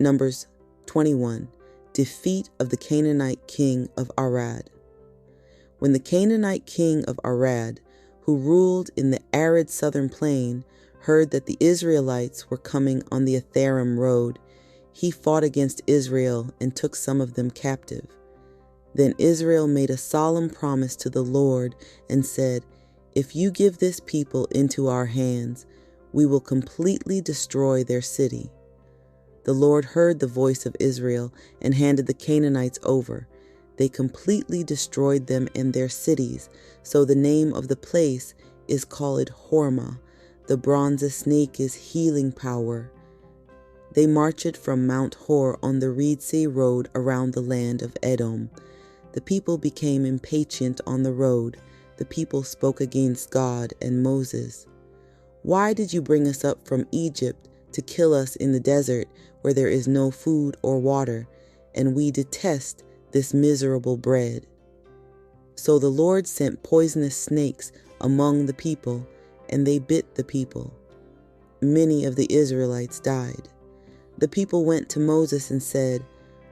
Numbers 21, defeat of the Canaanite king of Arad. When the Canaanite king of Arad, who ruled in the arid southern plain, heard that the Israelites were coming on the Atharim road, he fought against Israel and took some of them captive. Then Israel made a solemn promise to the Lord and said, "If you give this people into our hands, we will completely destroy their city." The Lord heard the voice of Israel and handed the Canaanites over. They completely destroyed them and their cities, so the name of the place is called Hormah. The bronze snake is healing power. They marched from Mount Hor on the Reed Sea road around the land of Edom. The people became impatient on the road. The people spoke against God and Moses. "Why did you bring us up from Egypt to kill us in the desert where there is no food or water, and we detest this miserable bread?" So the Lord sent poisonous snakes among the people, and they bit the people. Many of the Israelites died. The people went to Moses and said,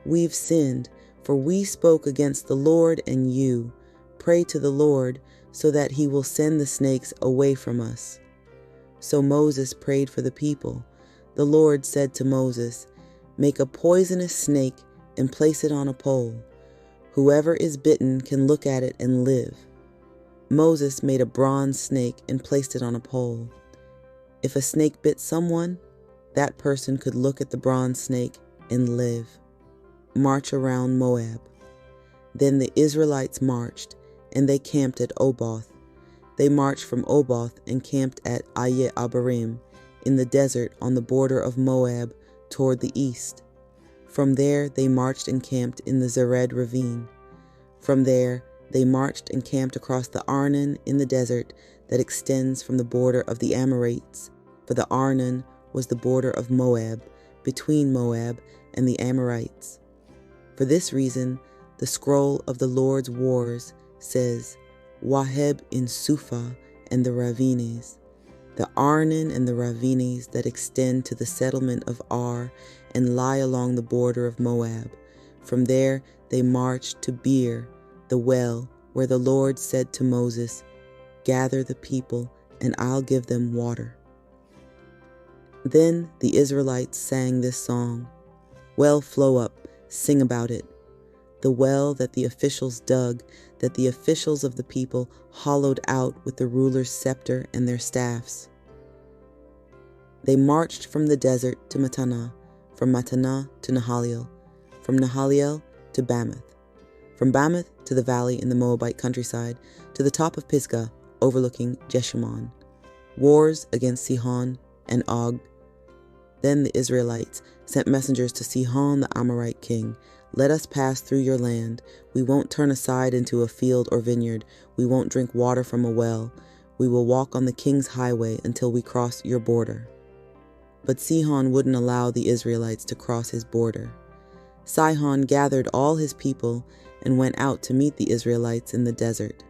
"We've sinned, for we spoke against the Lord and you. Pray to the Lord so that he will send the snakes away from us." So Moses prayed for the people. The Lord said to Moses, "Make a poisonous snake and place it on a pole. Whoever is bitten can look at it and live." Moses made a bronze snake and placed it on a pole. If a snake bit someone, that person could look at the bronze snake and live. March around Moab. Then the Israelites marched, and they camped at Oboth. They marched from Oboth and camped at Aye Abarim, in the desert on the border of Moab toward the east. From there they marched and camped in the Zered ravine. From there they marched and camped across the Arnon in the desert that extends from the border of the Amorites, for the Arnon was the border of Moab, between Moab and the Amorites. For this reason, the scroll of the Lord's wars says, Waheb in Suphah and the Ravines, the Arnon and the Ravines that extend to the settlement of Ar and lie along the border of Moab. From there they marched to Beer, the well, where the Lord said to Moses, "Gather the people, and I'll give them water." Then the Israelites sang this song, "Well, flow up, sing about it. The well that the officials dug, that the officials of the people hollowed out with the ruler's scepter and their staffs." They marched from the desert to Mattanah, from Mattanah to Nahaliel, from Nahaliel to Bamoth, from Bamoth to the valley in the Moabite countryside, to the top of Pisgah, overlooking Jeshimon. Wars against Sihon and Og. Then the Israelites sent messengers to Sihon the Amorite king, "Let us pass through your land. We won't turn aside into a field or vineyard. We won't drink water from a well. We will walk on the king's highway until we cross your border." But Sihon wouldn't allow the Israelites to cross his border. Sihon gathered all his people and went out to meet the Israelites in the desert.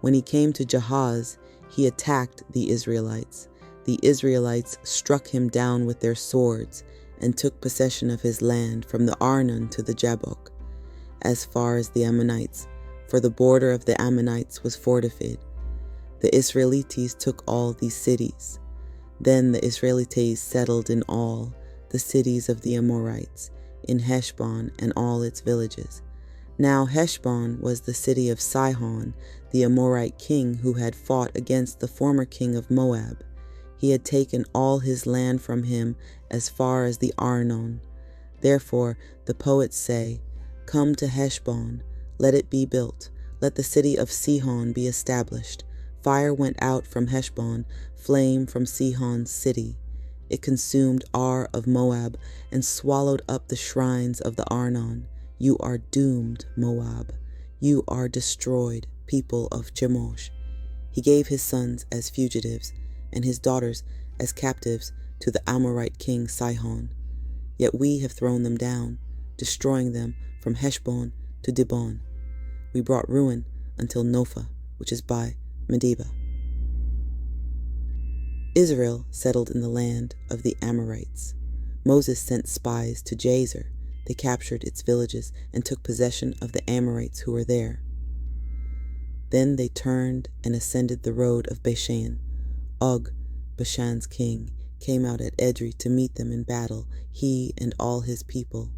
When he came to Jahaz, he attacked the Israelites. The Israelites struck him down with their swords and took possession of his land from the Arnon to the Jabbok, as far as the Ammonites, for the border of the Ammonites was fortified. The Israelites took all these cities. Then the Israelites settled in all the cities of the Amorites, in Heshbon and all its villages. Now Heshbon was the city of Sihon, the Amorite king who had fought against the former king of Moab. He had taken all his land from him as far as the Arnon. Therefore the poets say, "Come to Heshbon, let it be built, let the city of Sihon be established." Fire went out from Heshbon, flame from Sihon's city. It consumed Ar of Moab and swallowed up the shrines of the Arnon. You are doomed, Moab. You are destroyed, people of Chemosh. He gave his sons as fugitives and his daughters as captives to the Amorite king Sihon. Yet we have thrown them down, destroying them from Heshbon to Dibon. We brought ruin until Nophah, which is by Medeba. Israel settled in the land of the Amorites. Moses sent spies to Jazer. They captured its villages and took possession of the Amorites who were there. Then they turned and ascended the road of Bashan. Og, Bashan's king, came out at Edrei to meet them in battle, he and all his people.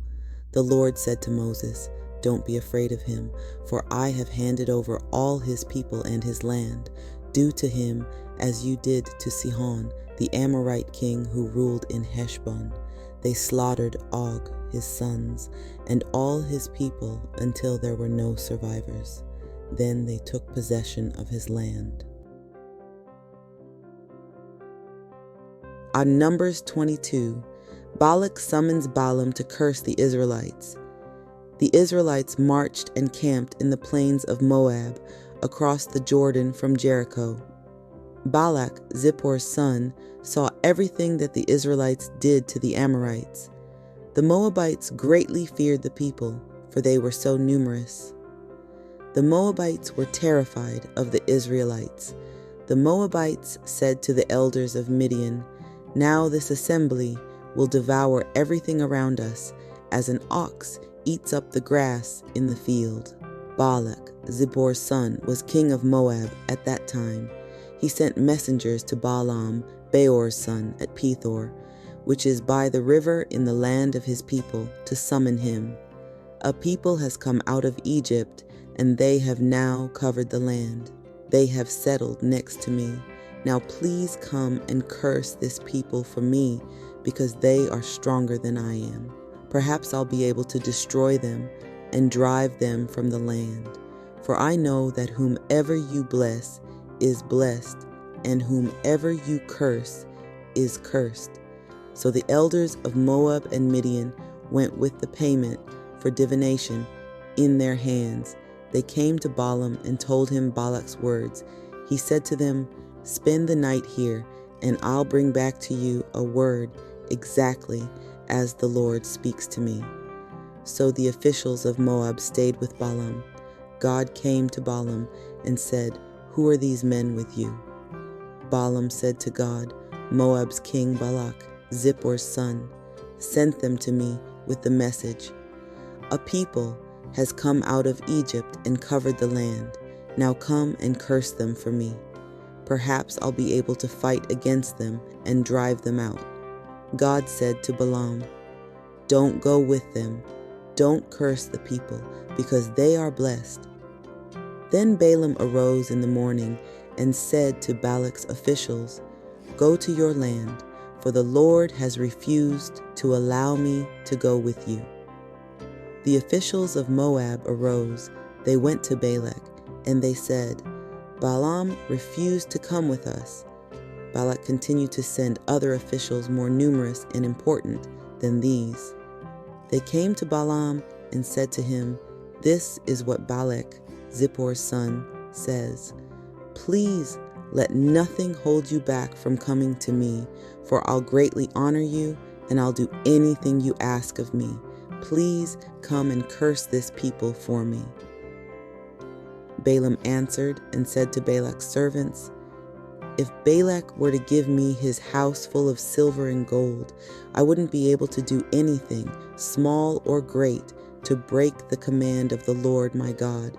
The Lord said to Moses, "Don't be afraid of him, for I have handed over all his people and his land. Do to him as you did to Sihon, the Amorite king who ruled in Heshbon." They slaughtered Og, his sons, and all his people until there were no survivors. Then they took possession of his land. On Numbers 22, Balak summons Balaam to curse the Israelites. The Israelites marched and camped in the plains of Moab, across the Jordan from Jericho. Balak, Zippor's son, saw everything that the Israelites did to the Amorites. The Moabites greatly feared the people, for they were so numerous. The Moabites were terrified of the Israelites. The Moabites said to the elders of Midian, "Now this assembly will devour everything around us, as an ox eats up the grass in the field." Balak, Zippor's son, was king of Moab at that time. He sent messengers to Balaam, Beor's son, at Pethor, which is by the river in the land of his people, to summon him. "A people has come out of Egypt, and they have now covered the land. They have settled next to me. Now please come and curse this people for me, because they are stronger than I am. Perhaps I'll be able to destroy them and drive them from the land. For I know that whomever you bless is blessed, and whomever you curse is cursed." So the elders of Moab and Midian went with the payment for divination in their hands. They came to Balaam and told him Balak's words. He said to them, "Spend the night here, and I'll bring back to you a word exactly as the Lord speaks to me." So the officials of Moab stayed with Balaam. God came to Balaam and said, "Who are these men with you?" Balaam said to God, "Moab's king Balak, Zippor's son, sent them to me with the message, 'A people has come out of Egypt and covered the land. Now come and curse them for me. Perhaps I'll be able to fight against them and drive them out." God said to Balaam, "Don't go with them. Don't curse the people, because they are blessed." Then Balaam arose in the morning and said to Balak's officials, "Go to your land, for the Lord has refused to allow me to go with you." The officials of Moab arose. They went to Balak, and they said, "Balaam refused to come with us." Balak continued to send other officials more numerous and important than these. They came to Balaam and said to him, "This is what Balak, Zippor's son, says. Please let nothing hold you back from coming to me, for I'll greatly honor you, and I'll do anything you ask of me. Please come and curse this people for me." Balaam answered and said to Balak's servants, "If Balak were to give me his house full of silver and gold, I wouldn't be able to do anything, small or great, to break the command of the Lord my God.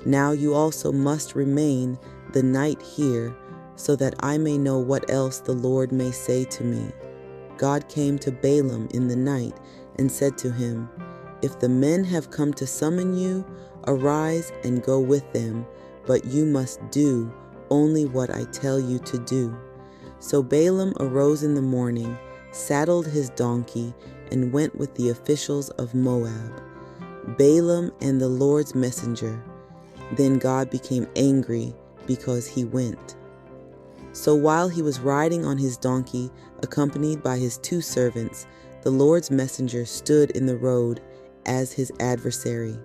Now you also must remain the night here, so that I may know what else the Lord may say to me." God came to Balaam in the night and said to him, "If the men have come to summon you, arise and go with them, but you must do only what I tell you to do." So Balaam arose in the morning, saddled his donkey, and went with the officials of Moab. Balaam and the Lord's messenger. Then God became angry because he went. So while he was riding on his donkey, accompanied by his 2 servants, the Lord's messenger stood in the road as his adversary.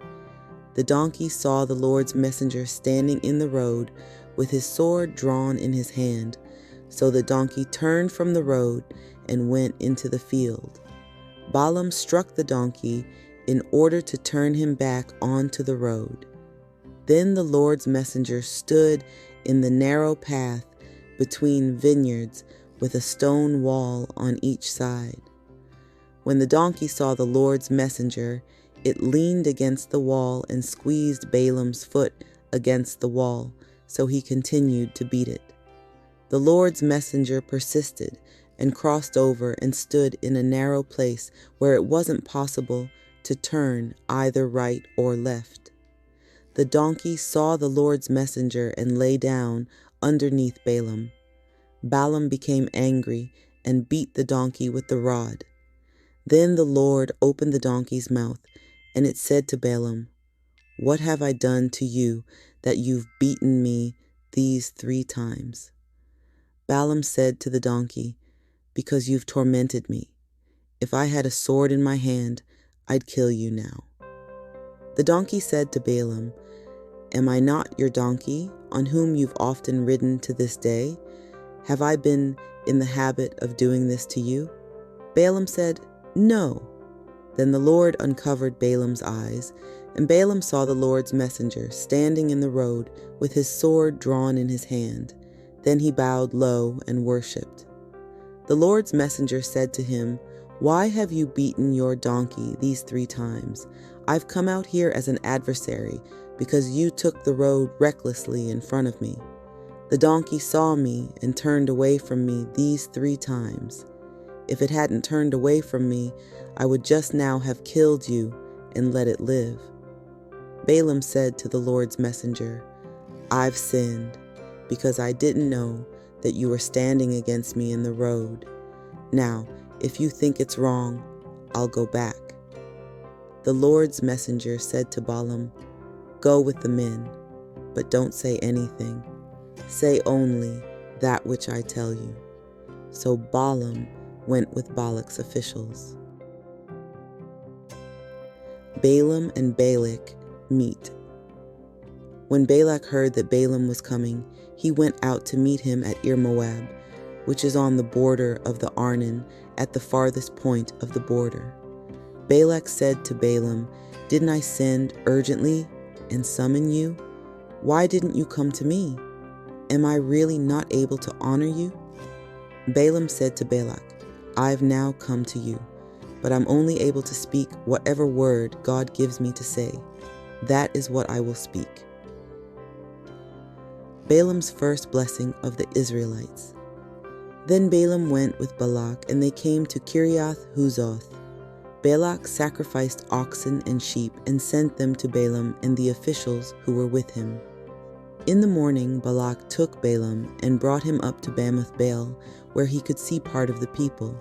The donkey saw the Lord's messenger standing in the road with his sword drawn in his hand. So the donkey turned from the road and went into the field. Balaam struck the donkey in order to turn him back onto the road. Then the Lord's messenger stood in the narrow path between vineyards with a stone wall on each side. When the donkey saw the Lord's messenger, it leaned against the wall and squeezed Balaam's foot against the wall, so he continued to beat it. The Lord's messenger persisted and crossed over and stood in a narrow place where it wasn't possible to turn either right or left. The donkey saw the Lord's messenger and lay down underneath Balaam. Balaam became angry and beat the donkey with the rod. Then the Lord opened the donkey's mouth, and it said to Balaam, "What have I done to you that you've beaten me these 3 times?" Balaam said to the donkey, "Because you've tormented me. If I had a sword in my hand, I'd kill you now." The donkey said to Balaam, "Am I not your donkey, on whom you've often ridden to this day? Have I been in the habit of doing this to you?" Balaam said, "No." Then the Lord uncovered Balaam's eyes, and Balaam saw the Lord's messenger standing in the road with his sword drawn in his hand. Then he bowed low and worshipped. The Lord's messenger said to him, "Why have you beaten your donkey these 3 times? I've come out here as an adversary because you took the road recklessly in front of me. The donkey saw me and turned away from me these 3 times. If it hadn't turned away from me, I would just now have killed you and let it live." Balaam said to the Lord's messenger, "I've sinned because I didn't know that you were standing against me in the road. Now, if you think it's wrong, I'll go back." The Lord's messenger said to Balaam, "Go with the men, but don't say anything. Say only that which I tell you." So Balaam went with Balak's officials. Balaam and Balak meet. When Balak heard that Balaam was coming, he went out to meet him at Ir-Moab, which is on the border of the Arnon, at the farthest point of the border. Balak said to Balaam, "Didn't I send urgently and summon you? Why didn't you come to me? Am I really not able to honor you?" Balaam said to Balak, "I've now come to you, but I'm only able to speak whatever word God gives me to say. That is what I will speak." Balaam's first blessing of the Israelites. Then Balaam went with Balak, and they came to Kiriath Huzoth. Balak sacrificed oxen and sheep and sent them to Balaam and the officials who were with him. In the morning Balak took Balaam and brought him up to Bamoth Baal, where he could see part of the people.